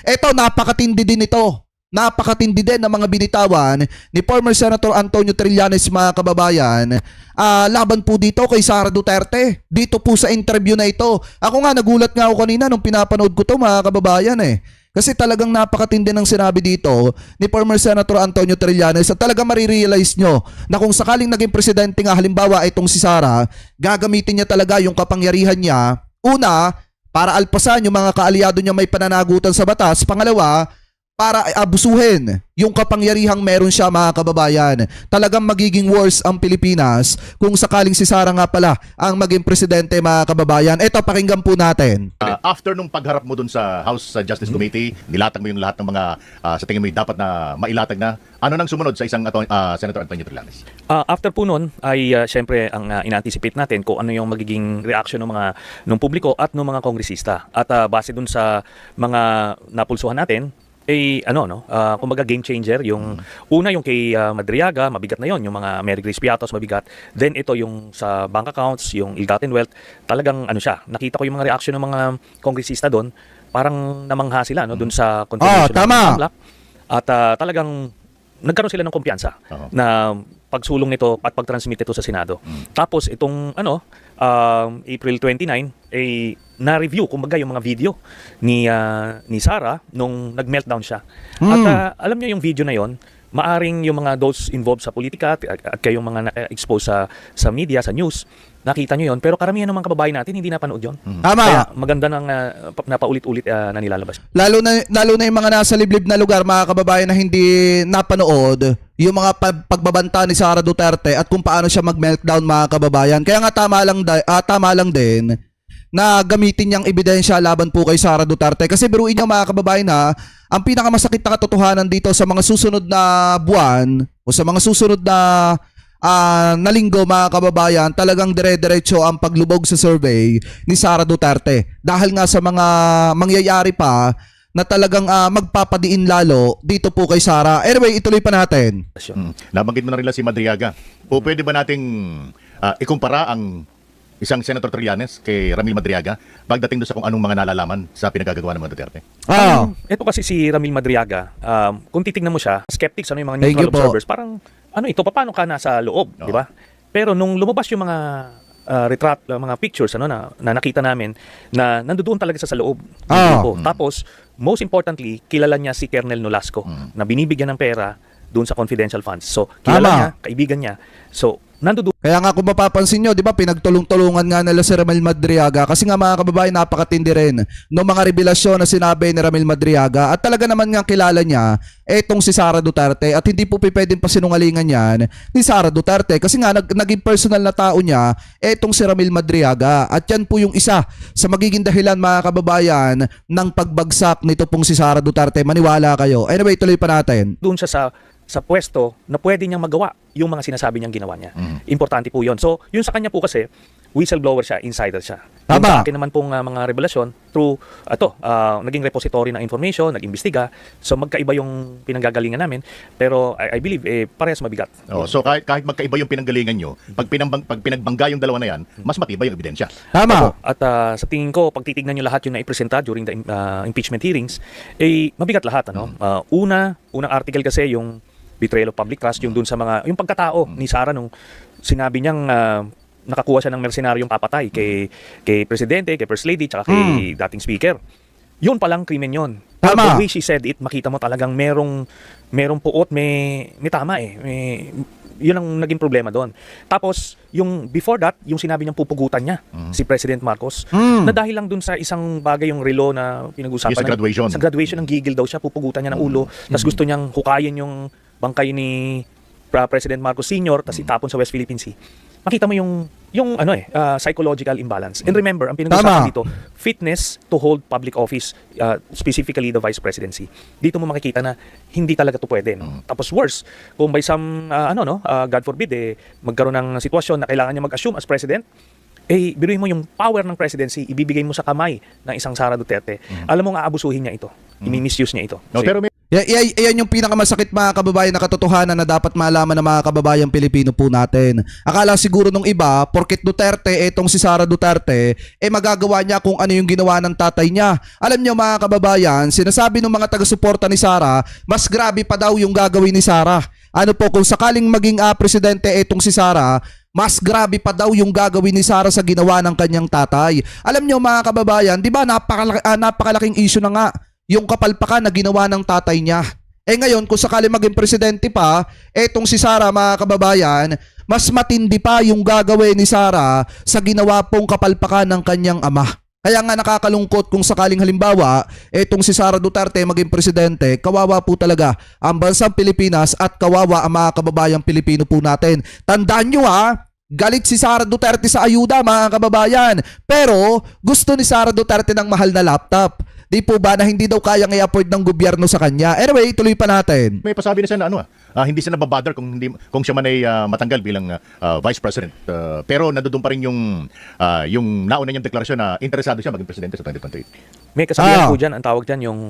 Eto, napakatindi din ito. Napakatindi din ng mga binitawan ni former Senator Antonio Trillanes, mga kababayan, laban po dito kay Sara Duterte. Dito po sa interview na ito. Ako nga, nagulat nga ako kanina nung pinapanood ko to, mga kababayan eh. Kasi talagang napakatindi ng sinabi dito ni former Senator Antonio Trillanes at talagang marirealize nyo na kung sakaling naging presidente nga halimbawa itong si Sara, gagamitin niya talaga yung kapangyarihan niya. Una, para alpasan yung mga kaalyado niya may pananagutan sa batas. Pangalawa, para abusuhin yung kapangyarihang meron siya, mga kababayan. Talagang magiging worse ang Pilipinas kung sakaling si Sara nga pala ang maging presidente, mga kababayan. Ito, pakinggan po natin. After nung pagharap mo dun sa House Justice Committee, nilatag mo yung lahat ng mga sa tingin mo dapat na mailatag na. Ano nang sumunod sa isang Senator Antonio Trillanes? After po nun ay siyempre ang ina-anticipate natin kung ano yung magiging reaction ng publiko at ng mga kongresista. At base dun sa mga napulsuhan natin, kumbaga game changer yung una yung kay Madriaga, mabigat na yon, yung mga Mary Grace Piatos, mabigat. Then ito yung sa bank accounts, yung ill-gotten wealth, talagang siya. Nakita ko yung mga reaction ng mga kongresista doon, parang namangha sila doon sa confirmation ng Black. At talagang nagkaroon sila ng kumpiyansa na pagsulong nito at pag-transmit ito sa Senado. Tapos itong April 29 ay na-review kumbaga yung mga video ni Sara nung nag-meltdown siya. At alam niyo yung video na yon, maaring yung mga those involved sa politika at kayong mga na-expose sa media, sa news, nakita nyo yon, pero karamihan ng mga kababayan natin hindi napanood yon. Tama. Kaya maganda nang napaulit-ulit na nilalabas. Lalo na yung mga nasa liblib na lugar, mga kababayan, na hindi napanood yung mga pagbabanta ni Sara Duterte at kung paano siya mag-meltdown, mga kababayan. Kaya nga tama lang din na gamitin niyang ebidensya laban po kay Sara Duterte. Kasi biruin niyo, mga kababayan, ang pinakamasakit na katotohanan dito sa mga susunod na buwan o sa mga susunod na linggo, mga kababayan, talagang dire-diretso ang paglubog sa survey ni Sara Duterte. Dahil nga sa mga mangyayari pa na talagang magpapadiin lalo dito po kay Sara. Anyway, ituloy pa natin. Nabanggit mo na rin lang si Madriaga. O pwede ba nating ikumpara ang isang Senator Trillanes kay Ramil Madriaga pagdating doon sa kung anong mga nalalaman sa pinagagagawa ng mga Duterte? Ito kasi si Ramil Madriaga, kung titignan mo siya, skeptics, yung mga neutral observers, parang paano ka nasa loob, di ba? Pero nung lumabas yung mga mga pictures na nakita namin na nandoon talaga sa loob. Tapos, most importantly, kilala niya si Colonel Nolasco na binibigyan ng pera doon sa confidential funds. So, kilala niya, kaibigan niya. So, nandoon. Kaya nga kung mapapansin nyo, di ba, pinagtulong-tulungan nga nila si Ramil Madriaga kasi nga, mga kababayan, napakatindi rin ng mga revelasyon na sinabi ni Ramil Madriaga at talaga naman nga kilala niya etong si Sara Duterte at hindi po pwedeng pasinungalingan yan ni Sara Duterte kasi nga naging personal na tao niya etong si Ramil Madriaga at yan po yung isa sa magiging dahilan, mga kababayan, ng pagbagsak nito pong si Sara Duterte. Maniwala kayo. Anyway, tuloy pa natin. Doon siya sa pwesto na pwede niyang magawa yung mga sinasabi niyang ginawa niya. Importante po yun. So, yun sa kanya po kasi, whistleblower siya, insider siya. Yung sa akin naman pong mga revelasyon through, naging repository ng information, nag-imbestiga. So, magkaiba yung pinanggagalingan namin. Pero, I believe, parehas mabigat. So, kahit magkaiba yung pinanggalingan nyo, pag pinagbangga yung dalawa na yan, mas matibay yung ebidensya. Tama. At sa tingin ko, pag titignan nyo lahat yung naipresenta during the impeachment hearings, mabigat lahat. Unang article kasi yung betrayal of public trust, yung dun sa yung pagkatao ni Sara nung sinabi niyang nakakuha siya ng mercenaryong papatay kay Presidente, kay First Lady, tsaka kay dating Speaker. Yun palang krimen yun. Pero the way she said it, makita mo talagang merong puot, may tama yun ang naging problema doon. Tapos, yung before that, yung sinabi niyang pupugutan niya, si President Marcos, na dahil lang doon sa isang bagay yung relo na pinag-usapan. Sa graduation ng gigil daw siya, pupugutan niya ng ulo, tapos gusto niyang hukayin yung bangkay ni President Marcos Sr., tapos itapon sa West Philippine Sea. Makita mo yung psychological imbalance. And remember, ang pinag-usapan dito, fitness to hold public office, specifically the vice presidency. Dito mo makikita na hindi talaga to pwede. Tapos worse, kung by some, God forbid, magkaroon ng sitwasyon na kailangan niya mag-assume as president, biruin mo yung power ng presidency, ibibigay mo sa kamay ng isang Sara Duterte. Alam mo nga, aabusuhin niya ito. I-misuse niya ito. Pero Yan yung pinakamasakit mga kababayan na katotohanan na dapat malaman ng mga kababayan Pilipino po natin. Akala siguro nung iba, porket Duterte, etong si Sara Duterte, magagawa niya kung ano yung ginawa ng tatay niya. Alam niyo mga kababayan, sinasabi ng mga taga-suporta ni Sara, mas grabe pa daw yung gagawin ni Sara. Ano po, kung sakaling maging presidente etong si Sara, mas grabe pa daw yung gagawin ni Sara sa ginawa ng kanyang tatay. Alam niyo mga kababayan, di ba napakalaking issue na nga yung kapalpakan na ginawa ng tatay niya. Ngayon, kung sakali maging presidente pa, etong si Sara mga kababayan, mas matindi pa yung gagawin ni Sara sa ginawa pong kapalpakan ng kanyang ama. Kaya nga nakakalungkot kung sakaling halimbawa, etong si Sara Duterte maging presidente, kawawa po talaga ang bansang Pilipinas at kawawa ang mga kababayang Pilipino po natin. Tandaan nyo galit si Sara Duterte sa ayuda mga kababayan, pero gusto ni Sara Duterte ng mahal na laptop. Di po ba na hindi daw kayang i-afford ng gobyerno sa kanya? Anyway, tuloy pa natin. May pasabi na siya na hindi siya nababother kung siya man ay matanggal bilang vice president. Pero nandoon pa rin yung nauna niyang deklarasyon na interesado siya maging presidente sa 2028. May kasabihan po dyan, ang tawag dyan yung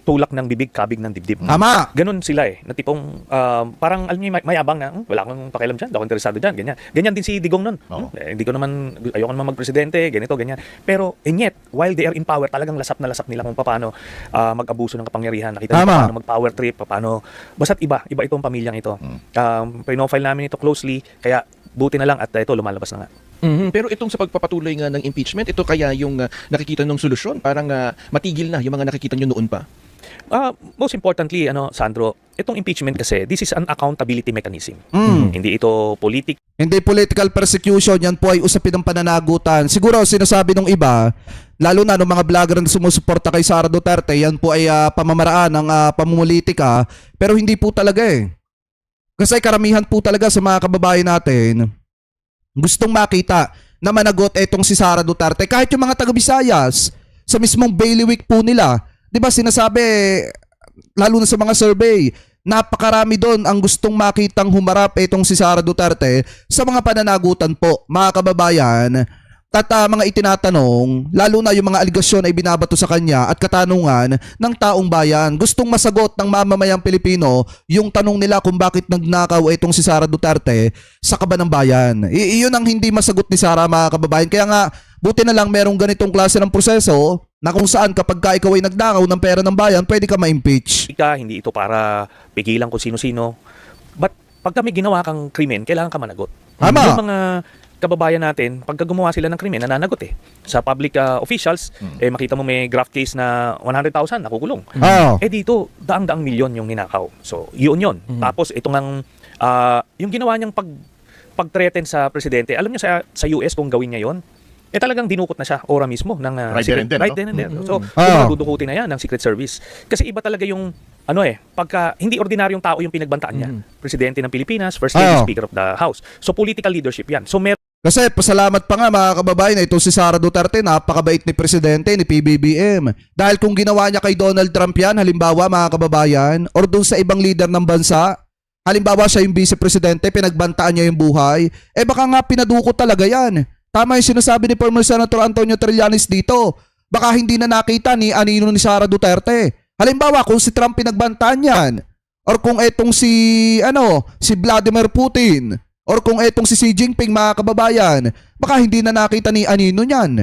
tulak ng bibig, kabig ng dibdib. Tama. Ganun sila na tipong parang alam niyo mayabang na wala akong pakialam diyan, ako interesado diyan, ganyan. Ganyan din si Digong noon. Hindi ko naman ayoko naman magpresidente, ganito, ganyan. Pero and yet, while they are in power, talagang lasap na lasap nila kung paano mag-abuso ng kapangyarihan. Nakita niyo paano mag-power trip, paano basta't iba itong pamilyang ito. Pinofile namin ito closely, kaya buti na lang at ito lumalabas na nga. Pero itong sa pagpapatuloy nga ng impeachment, ito kaya yung nakikita ng solusyon? Parang matigil na yung mga nakikita nyo noon pa? Most importantly, Sandro, itong impeachment kasi, this is an accountability mechanism. Hindi ito Hindi political persecution, yan po ay usapin ng pananagutan. Siguro sinasabi ng iba, lalo na ng mga vlogger na sumusuporta kay Sara Duterte, yan po ay pamamaraan ng pamumulitika, pero hindi po talaga Kasi karamihan po talaga sa mga kababayan natin, gustong makita na managot etong si Sara Duterte. Kahit yung mga taga-Visayas, sa mismong bailiwick po nila, di ba sinasabi, lalo na sa mga survey, napakarami doon ang gustong makitang humarap etong si Sara Duterte sa mga pananagutan po, mga kababayan. At mga itinatanong, lalo na yung mga aligasyon ay binabato sa kanya at katanungan ng taong bayan. Gustong masagot ng mamamayang Pilipino yung tanong nila kung bakit nagnakaw itong si Sara Duterte sa kaban ng bayan. Iyon ang hindi masagot ni Sara mga kababayan. Kaya nga, buti na lang merong ganitong klase ng proseso na kung saan kapag ka ikaw ay nagnakaw ng pera ng bayan, pwede ka ma-impeach. Hindi ito para pigilan kung sino-sino. But pag may ginawa kang krimen, kailangan ka managot. Tama. Yung mga kababayan natin, pagka gumawa sila ng krimen, nananagot Sa public officials, makita mo may graft case na 100,000, nakukulong. Dito, daang-daang milyon yung ninakaw. So, yun. Tapos, ito ngang, yung ginawa niyang pag-threaten sa presidente, alam niyo sa US kung gawin niya yun, talagang dinukot na siya, ora mismo. Ng, right there and then. So, dudukutin na yan ng Secret Service. Kasi iba talaga yung, pagka hindi ordinaryong tao yung pinagbantaan niya. Presidente ng Pilipinas, First Lady, Speaker of the House. So, political leadership yan. So, Kasi pasalamat pa nga mga kababayan na ito si Sara Duterte, napakabait ni Presidente, ni PBBM. Dahil kung ginawa niya kay Donald Trump yan, halimbawa mga kababayan, or dun sa ibang leader ng bansa, halimbawa siya yung vice-presidente, pinagbantaan niya yung buhay, baka nga pinadukot talaga yan. Tama yung sinasabi ni former Senator Antonio Trillanes dito. Baka hindi na nakita ni anino ni Sara Duterte. Halimbawa kung si Trump pinagbantaan yan, or kung etong si Vladimir Putin, or kung etong si Xi Jinping mga kababayan, baka hindi na nakita ni anino niyan.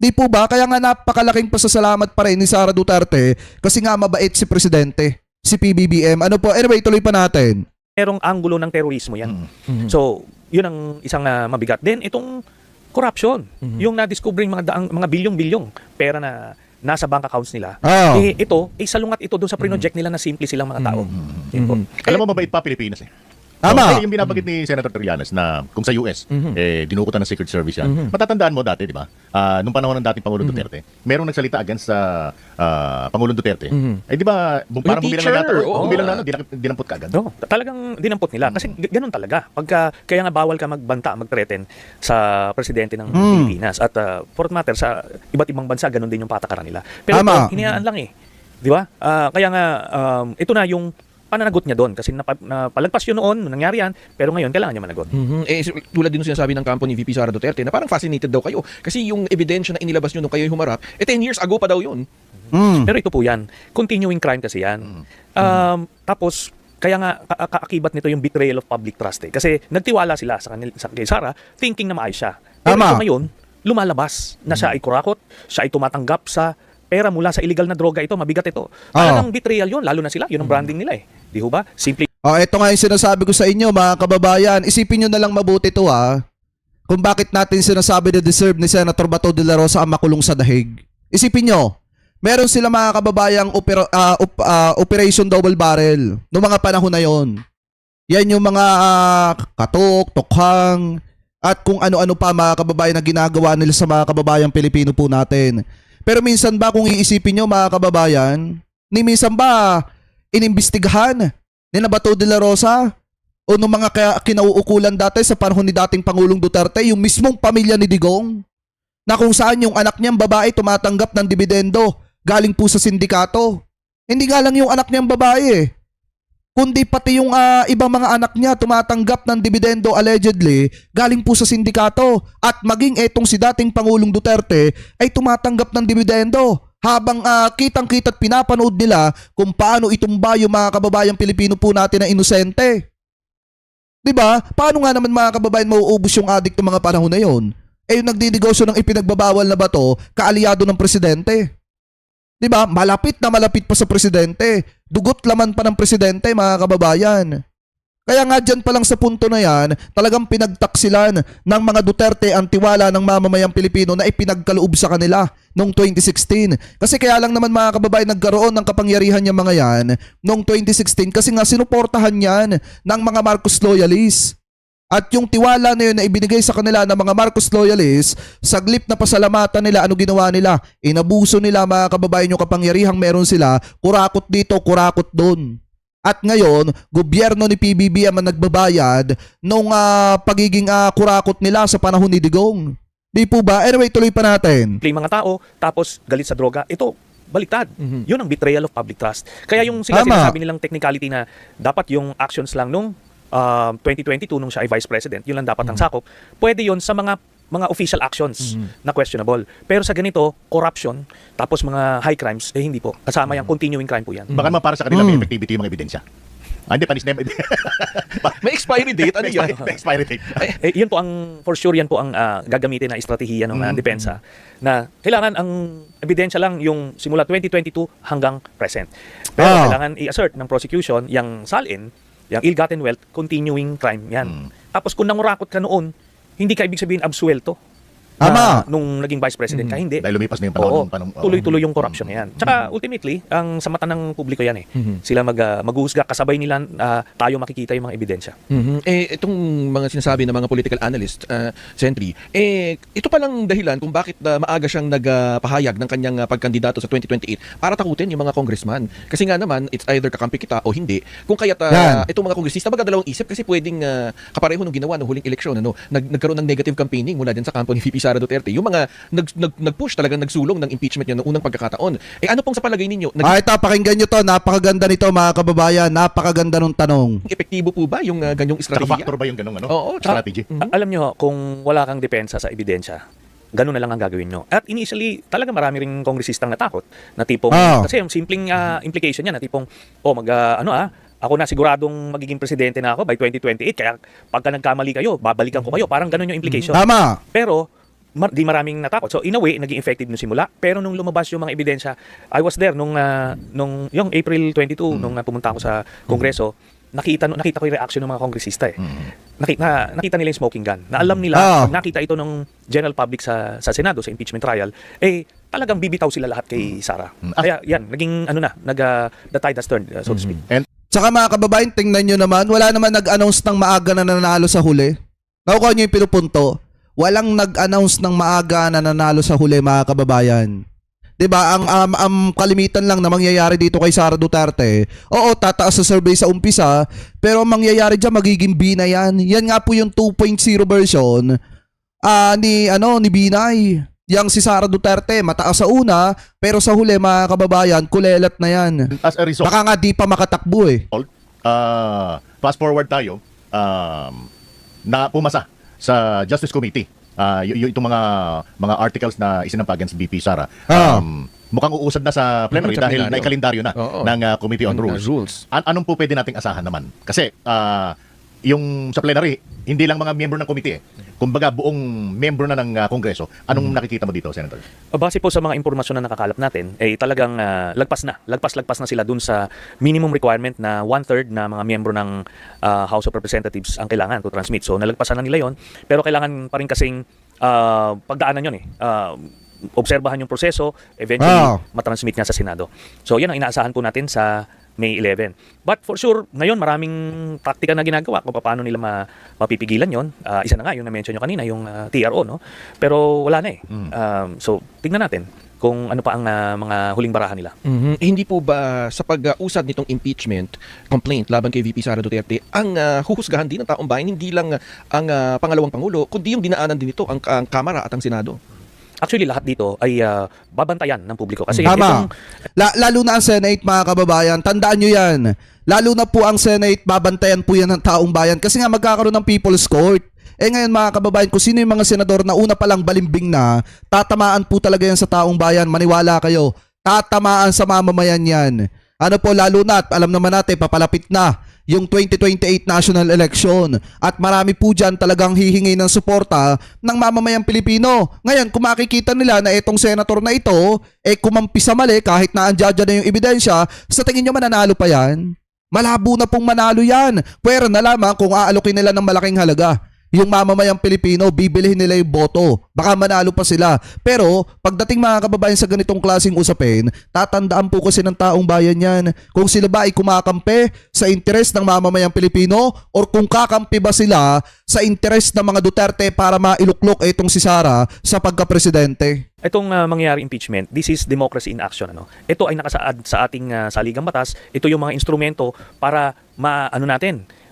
Di po ba? Kaya nga napakalaking pasasalamat pa rin ni Sara Duterte kasi nga mabait si Presidente, si PBBM. Anyway, tuloy pa natin. Merong anggulo ng terorismo yan. So, yun ang isang mabigat. Then, itong corruption, yung na-discover mga bilyong-bilyong pera na nasa bank accounts nila. Ito, salungat ito doon sa project nila na simple silang mga tao. Alam mo, mabait pa Pilipinas Tama. Yung binabanggit ni Senator Trillanes na kung sa US, dinukutan ng Secret Service yan. Matatandaan mo dati, di ba? Nung panahon ng dating Pangulong Duterte, merong nagsalita against sa Pangulong Duterte. Di ba, parang bumilang na dinampot ka agad. Talagang dinampot nila. Kasi ganun talaga. Kaya nga bawal ka magbanta, mag-threaten sa presidente ng Pilipinas. At for that matter, sa iba't ibang bansa, ganun din yung patakaran nila. Pero ito, hinayaan lang Di ba? Kaya nga, ito na yung pananagot niya doon kasi napalagpas yun noon, nangyari yan, pero ngayon kailangan niya managot. Tulad din ng sinasabi ng kampo ni VP Sara Duterte na parang fascinated daw kayo kasi yung ebidensya na inilabas nyo nung kayo humarap, 10 years ago pa daw yun. Pero ito po yan. Continuing crime kasi yan. Tapos, kaya nga kaakibat nito yung betrayal of public trust eh. Kasi nagtiwala sila kay Sara, thinking na maayos siya. Pero Tama. ito ngayon, lumalabas na siya ay kurakot, siya ay tumatanggap sa pera mula sa illegal na droga ito, mabigat ito. Talagang betrayal yun, lalo na sila, yun ang branding nila eh. Di ho ba? Simply Ito nga yung sinasabi ko sa inyo, mga kababayan. Isipin nyo na lang mabuti to, kung bakit natin sinasabi na deserve ni Senator Bato de la Rosa ang makulong sa dahig. Isipin nyo, meron sila mga kababayang Operation Double Barrel noong mga panahon na yon. Yan yung mga katok, tokhang, at kung ano-ano pa mga kababayan na ginagawa nila sa mga kababayang Pilipino po natin. Pero minsan ba kung iisipin nyo mga kababayan, minsan ba inimbestigahan ni Bato de la Rosa o nung mga kinauukulan dati sa panahon ni dating Pangulong Duterte, yung mismong pamilya ni Digong, na kung saan yung anak niyang babae tumatanggap ng dividendo galing po sa sindikato. Hindi nga lang yung anak niyang babae kundi pati yung ibang mga anak niya tumatanggap ng dividendo allegedly galing po sa sindikato. At maging etong si dating Pangulong Duterte ay tumatanggap ng dividendo habang kitang-kita't pinapanood nila kung paano itumba yung mga kababayang Pilipino po natin na inosente. Diba? Paano nga naman mga kababayan mauubos yung adik ng mga panahon na yon? Yung nagdinegosyo ng ipinagbabawal na bato, kaalyado ng presidente. Diba? Malapit pa sa presidente. Dugot laman pa ng presidente, mga kababayan. Kaya nga dyan pa lang sa punto na yan, talagang pinagtaksilan ng mga Duterte ang tiwala ng mamamayang Pilipino na ipinagkaloob sa kanila noong 2016. Kasi kaya lang naman mga kababayan nagkaroon ng kapangyarihan yung mga yan noong 2016 kasi nga sinuportahan yan ng mga Marcos loyalists. At yung tiwala na yun na ibinigay sa kanila ng mga Marcos loyalists, saglip na pasalamatan nila, ano ginawa nila? Inabuso nila mga kababayan yung kapangyarihang meron sila, kurakot dito, kurakot doon. At ngayon, gobyerno ni PBBM ang nagbabayad nung pagiging kurakot nila sa panahon ni Digong. Di po ba? Anyway, tuloy pa natin. mga tao, tapos galit sa droga. Ito, baliktad. Yun ang betrayal of public trust. Kaya yung sila Tama. sinasabi nilang technicality na dapat yung actions lang nung 2022 nung siya ay vice president, yun lang dapat ang sakop. Pwede yun sa mga official actions na questionable. Pero sa ganito, corruption, tapos mga high crimes, hindi po. Kasama yung continuing crime po yan. Baka naman para sa kanila may effectivity yung mga ebidensya. Hindi, panis na yung May expiry date, ano yun? may expiry date. Yun po for sure yan po ang gagamitin na estratehiya ng depensa na kailangan ang ebidensya lang yung simula 2022 hanggang present. Pero kailangan i-assert ng prosecution yung salin, yung ill-gotten wealth, continuing crime yan. Tapos kung nangurakot ka noon, hindi ka ibig sabihin absuelto. Tama. Nung naging vice president ka, hindi. Dahil lumipas na yung Oo, panahon. tuloy-tuloy yung corruption na yan. Tsaka ultimately, ang sa mata ng publiko yan eh. Sila maghuhusga, kasabay nila tayo makikita yung mga ebidensya. Itong mga sinasabi ng mga political analyst, Sentry, ito palang dahilan kung bakit maaga siyang nagpahayag ng kanyang pagkandidato sa 2028 para takutin yung mga congressman. Kasi nga naman, it's either kakampi kita o hindi. Kung kaya't itong mga kongresista magdadalawang isip kasi pwedeng kapareho nung ginawa ng huling eleksyon, nagkaroon ng negative campaigning mula din sa kampo ni VP Sara Duterte. Yung mga nag-push talagang nagsulong ng impeachment niya noong unang pagkakataon. Ano pong sa palagay ninyo? Ito, pakinggan nyo to. Napakaganda nito mga kababayan. Napakaganda ng tanong. Epektibo po ba yung ganyong Tsaka estratehiya? factor ba yung ganung Oo, strategy? Alam nyo, kung wala kang depensa sa ebidensya, ganun na lang ang gagawin nyo. At initially, talaga marami ring kongresistang natakot na tipong, kasi yung simpleng implication niya na tipong, ako na siguradong magiging presidente na ako by 2028, kaya pagka nagkamali kayo, babalikan ko kayo. Parang ganun yung implication. Tama. Pero, di maraming natakot. So, in a way, naging effective nung simula. Pero nung lumabas yung mga ebidensya, I was there nung yung April 22, nung pumunta ako sa Kongreso, nakita ko yung reaction ng mga kongresista eh. Nakita nila yung smoking gun. Na alam nila, pag nakita ito ng general public sa Senado, sa impeachment trial, talagang bibitaw sila lahat kay Sara. Kaya yan, naging the tide has turned, so to speak. Tsaka mga kababayan, tingnan nyo naman, wala naman nag-announce ng maaga na nanalo sa huli. Nakukuha nyo yung pinupunto. Walang nag-announce ng maaga na nanalo sa huli mga kababayan. 'Di ba? Ang kalimitan lang na mangyayari dito kay Sara Duterte. Oo, tataas sa survey sa umpisa, pero ang mangyayari diyan magiging B na 'yan. Yan nga po yung 2.0 version ni Binay. Yang si Sara Duterte mataas sa una, pero sa huli mga kababayan, kulelat na 'yan. As a result, Baka nga di pa makatakbo eh. fast forward tayo, na pumasa sa Justice Committee itong mga articles na isinampa against VP Sara, Ah. mukhang uusad na sa plenary Sa dahil plenaryo. naikalendaryo na Oo. ng Committee on Ng Rules. rules. Anong po pwede nating asahan naman? Kasi yung sa plenary, hindi lang mga miyembro ng committee eh. Kumbaga buong miyembro na ng Kongreso. Anong nakikita mo dito, Senator? Base po sa mga impormasyon na nakakalap natin, talagang lagpas na sila dun sa minimum requirement na 1/3 na mga miyembro ng House of Representatives ang kailangan to transmit. So nalagpasan na nila yon, pero kailangan pa rin kasing pagdaanan yon obserbahan yung proseso, eventually matransmit nga sa Senado. So yan ang inaasahan po natin sa May 11. But for sure, ngayon maraming taktika na ginagawa kung paano nila mapipigilan yon. Isa na nga yung na-mention nyo kanina, yung TRO, no? Pero wala na eh. So tignan natin kung ano pa ang mga huling barahan nila. Hindi po ba sa pag-usad nitong impeachment complaint laban kay VP Sara Duterte ang huhusgahan din ng taong bayan, hindi lang ang pangalawang pangulo, kundi yung dinaanan din ito ang Kamara at ang Senado? Actually, lahat dito ay babantayan ng publiko. Kasi Tama. itong Lalo na ang Senate, mga kababayan, tandaan nyo yan. Lalo na po ang Senate, babantayan po yan ng taong bayan kasi nga magkakaroon ng People's Court. Ngayon mga kababayan, kung sino yung mga senador na una palang balimbing na, tatamaan po talaga yan sa taong bayan. Maniwala kayo, tatamaan sa mamamayan yan. Ano po, lalo na, at alam naman natin, papalapit na yung 2028 national election at marami po dyan talagang hihingi ng suporta ng mamamayang Pilipino. Ngayon, kung makikita nila na itong senator na ito kumampi sa mali kahit na andyan na yung ebidensya, sa tingin nyo mananalo pa yan? Malabo na pong manalo yan. Pwera na lamang kung aalokin nila ng malaking halaga. Yung mamamayang Pilipino, bibilihin nila yung boto. Baka manalo pa sila. Pero, pagdating mga kababayan sa ganitong klaseng usapin, tatandaan po kasi ng taong bayan yan. Kung sila ba ay kumakampi sa interes ng mamamayang Pilipino or kung kakampi ba sila sa interes ng mga Duterte para mailuklok itong si Sara sa pagka-presidente. Itong mangyayari impeachment, this is democracy in action. Ito ay nakasaad sa ating saligang batas. Ito yung mga instrumento para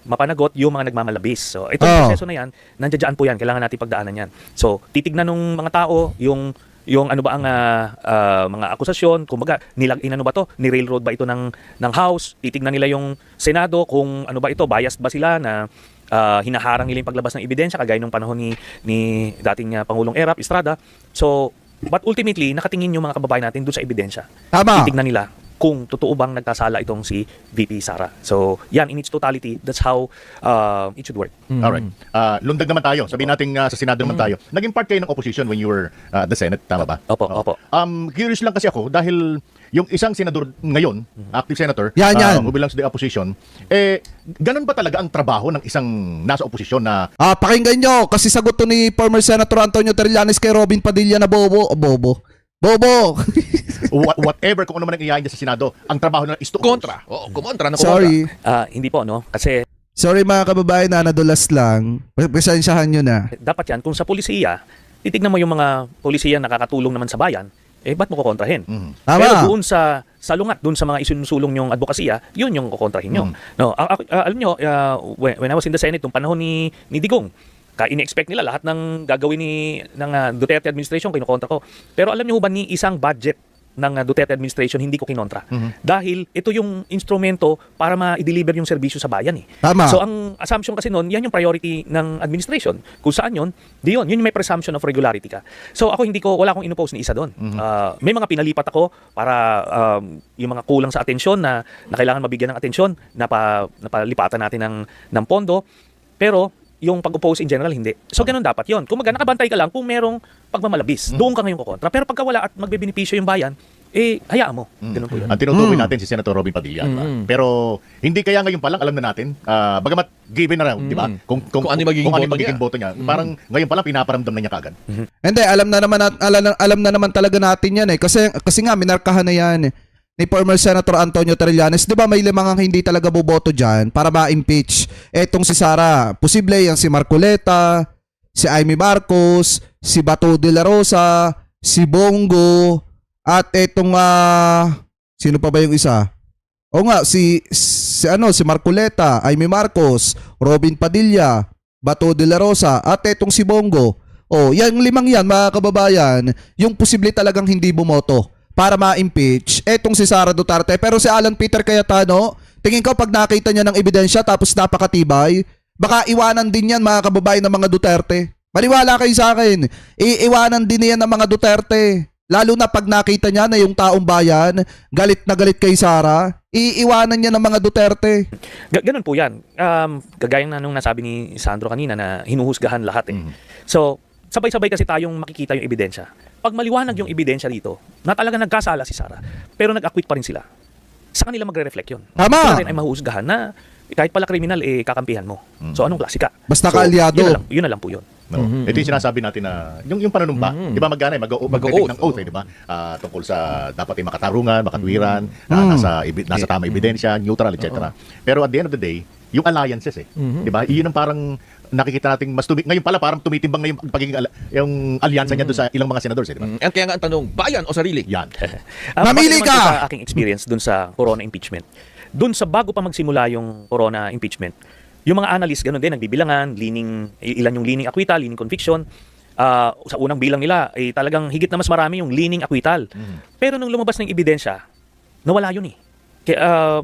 mapanagot yung mga nagmamalabis. So, itong proseso na yan, nandiyan po yan. Kailangan natin pagdaanan yan. So, titignan ng mga tao yung ano ba ang mga akusasyon, kumbaga inano ba to, ni railroad ba ito ng House, titignan nila yung Senado kung ano ba ito, biased ba sila na hinaharang nila yung paglabas ng ebidensya kagaya nung panahon ni dating Pangulong Erap Estrada. So, but ultimately, nakatingin yung mga kababayan natin doon sa ebidensya. Tama. Titignan nila kung totoo bang nagkasala itong si VP Sara. So, yan, in its totality, that's how it should work. Alright. Lundag naman tayo. Sabihin natin sa Senado naman tayo. Naging part kayo ng opposition when you were at the Senate, tama ba? Opo, Oo. opo. Curious lang kasi ako dahil yung isang senador ngayon, active senator, Yan. who belongs to the opposition, ganun ba talaga ang trabaho ng isang nasa opposition na Pakinggan nyo, kasi sagot to ni former Senator Antonio Trillanes kay Robin Padilla na bobo. whatever kung ano man ang iyayin niya sa Senado, ang trabaho nila is to Kontra. Oo, kumontra na Sorry. Hindi po, no? Kasi Sorry mga kababayan na nadulas lang. Pasensyahan nyo na. dapat yan, kung sa polisiya, titignan mo yung mga polisiya nakakatulong naman sa bayan, ba't mo kukontrahin? Tama. Pero doon sa lungat, doon sa mga isinusulong yung advokasya, yun yung kukontrahin nyo. No, alam nyo, when I was in the Senate, nung panahon ni Digong, ini-expect nila lahat ng gagawin ng Duterte administration, kinukontra ko. Pero alam niyo ba ni isang budget ng Duterte administration hindi ko kinontra? Dahil ito yung instrumento para ma-deliver yung serbisyo sa bayan. Tama. So ang assumption kasi noon, yan yung priority ng administration. Kung saan yun, yun yung may presumption of regularity ka. So ako wala akong inopose ni isa doon. May mga pinalipat ako para yung mga kulang sa atensyon na kailangan mabigyan ng atensyon, napalipatan natin ng pondo. Pero yung pag-oppose in general, hindi. So, ganun dapat yon. Kung nakabantay ka lang, kung merong pagmamalabis, doon ka ngayon kukontra. Pero pagka wala at magbebenepisyo yung bayan, hayaan mo. Ganun po yun. ang tinutukoy natin si Senator Robin Padilla. Diba? Pero hindi kaya ngayon pa lang alam na natin, bagamat given na raw, di ba? Kung ano yung magiging boto boto niya. Parang ngayon pa lang pinaparamdam na niya kagad. Hindi, alam na naman talaga natin yan Kasi nga, minarkahan na yan ni former Senator Antonio Trillanes. Di ba may limang hindi talaga boboto dyan para ma-impeach etong si Sara? Posible yan si Marcoleta, si Amy Marcos, si Bato de la Rosa, si Bongo, at etong sino pa ba yung isa? O nga, si Marcoleta, Amy Marcos, Robin Padilla, Bato de la Rosa, at etong si Bongo. Yan limang yan mga kababayan, yung posible talagang hindi bumoto para ma-impeach etong si Sara Duterte. Pero si Alan Peter Cayetano, tingin ko pag nakita niya ng ebidensya tapos napakatibay, baka iwanan din yan mga kababayan ng mga Duterte. Maniwala kayo sa akin. Iiwanan din yan ng mga Duterte. Lalo na pag nakita niya na yung taong bayan, galit na galit kay Sara, iiwanan niya ng mga Duterte. Ganun po yan. Kagaya na nung nasabi ni Sandro kanina na hinuhusgahan lahat eh. So, sabay-sabay kasi tayong makikita yung ebidensya. Pag maliwanag yung ebidensya dito, na talaga nagkasala si Sara, pero nag-acquit pa rin sila, sa kanila magre-reflect yun. Tama. Sila rin ay mahuhusgahan na kahit pala kriminal, kakampihan mo. So, anong klase ka? Basta So, kaalyado. Yun na lang po yun. No. Ito yung sinasabi natin na yung pananumba, di ba mag-take ng oath, di ba? Tungkol sa dapat ay makatarungan, makatwiran, nasa tama ebidensya, neutral, etc. Pero at the end of the day, yung alliances di ba? Iyon ang parang nakikita nating ngayon pala parang tumitimbang na yung pagiging yung alyansa niya doon sa ilang mga senadors, di ba? At kaya nga ang tanong, bayan o sarili? Yan. Mamili base naman ka! po sa aking experience dun sa Corona impeachment. Dun sa bago pa magsimula yung Corona impeachment, yung mga analyst ganun din, nagbibilangan, ilan yung leaning acquittal, leaning conviction. Sa unang bilang nila, talagang higit na mas marami yung leaning acquittal. Pero nung lumabas ng ebidensya, nawala yun eh.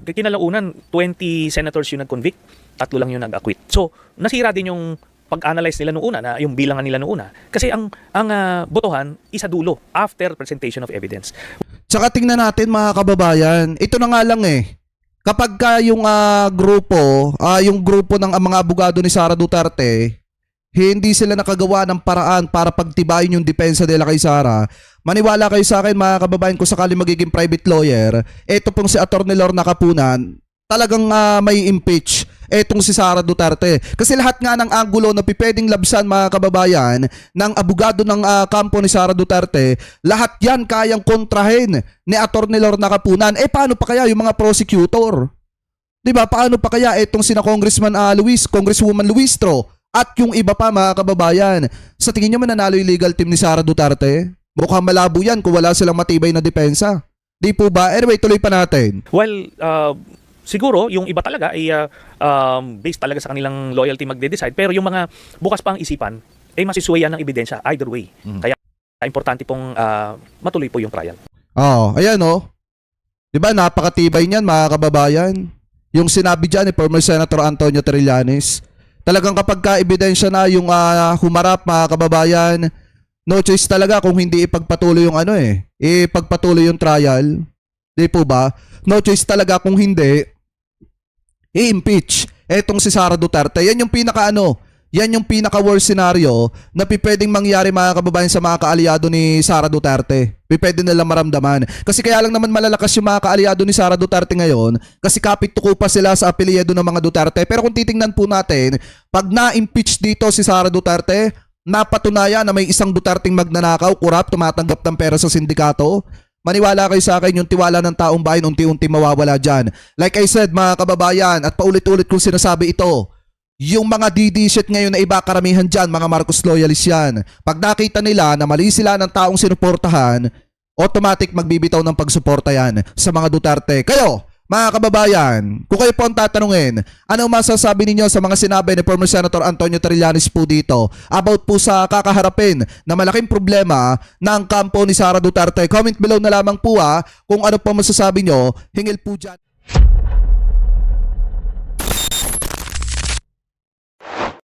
Kinalaunan, 20 senators yung nag-convict, 3 lang yung nag-acquit. So, nasira din yung pag-analyze nila noong una, na yung bilangan nila noong una. Kasi ang botohan, isa dulo, after presentation of evidence. Tsaka tingnan natin mga kababayan, ito na nga lang kapag yung grupo ng mga abogado ni Sara Duterte, hindi sila nakagawa ng paraan para pagtibayin yung depensa nila kay Sara. Maniwala kayo sa akin mga kababayan, kung sakali magiging private lawyer, ito pong si Atty. Lorna Capunan, talagang may impeach etong si Sara Duterte. Kasi lahat nga ng anggulo na pwedeng labsan mga kababayan ng abogado ng kampo ni Sara Duterte, lahat yan kayang kontrahin ni Atty. Lorna Capunan. Paano pa kaya yung mga prosecutor? 'Di ba? Paano pa kaya etong sina Congresswoman Luistro at yung iba pa mga kababayan? Sa tingin niyo mananalo yung legal team ni Sara Duterte? Mukhang malabo yan kung wala silang matibay na depensa. Di po ba? Anyway, tuloy pa natin. Well, siguro yung iba talaga ay based talaga sa kanilang loyalty magde-decide, pero yung mga bukas pa ang isipan ay masisuwayan ng ebidensya either way. Kaya importante pong matuloy po yung trial. Ayan 'Di ba napakatibay niyan mga kababayan? Yung sinabi diyan ni former Senator Antonio Trillanes, talagang kapag ka-ebidensya na yung humarap mga kababayan, no choice talaga kung hindi ipagpatuloy yung ipagpatuloy yung trial. Di po ba? No choice talaga kung hindi i-impeach etong si Sara Duterte. Yan yung pinaka-worst scenario na pwedeng mangyari mga kababayan sa mga kaalyado ni Sara Duterte. Pwede nilang maramdaman. Kasi kaya lang naman malalakas yung mga kaalyado ni Sara Duterte ngayon kasi kapit-tuko pa sila sa apelyido ng mga Duterte. Pero kung titingnan po natin, pag na-impeach dito si Sara Duterte, napatunayan na may isang Duterteng magnanakaw, kurap, tumatanggap ng pera sa sindikato. Maniwala kayo sa akin, yung tiwala ng taong bayan unti-unti mawawala dyan. Like I said mga kababayan, at paulit-ulit kong sinasabi ito, yung mga DD-shit ngayon na iba karamihan dyan, mga Marcos loyalists yan. Pag nakita nila na mali sila ng taong sinuportahan, automatic magbibitaw ng pagsuporta yan sa mga Duterte. Kayo, mga kababayan, kung kayo po ang tatanungin, ano masasabi ninyo sa mga sinabi ni former Senator Antonio Trillanes po dito about po sa kakaharapin na malaking problema ng kampo ni Sara Duterte? Comment below na lamang po kung ano po masasabi nyo. Hingil po dyan.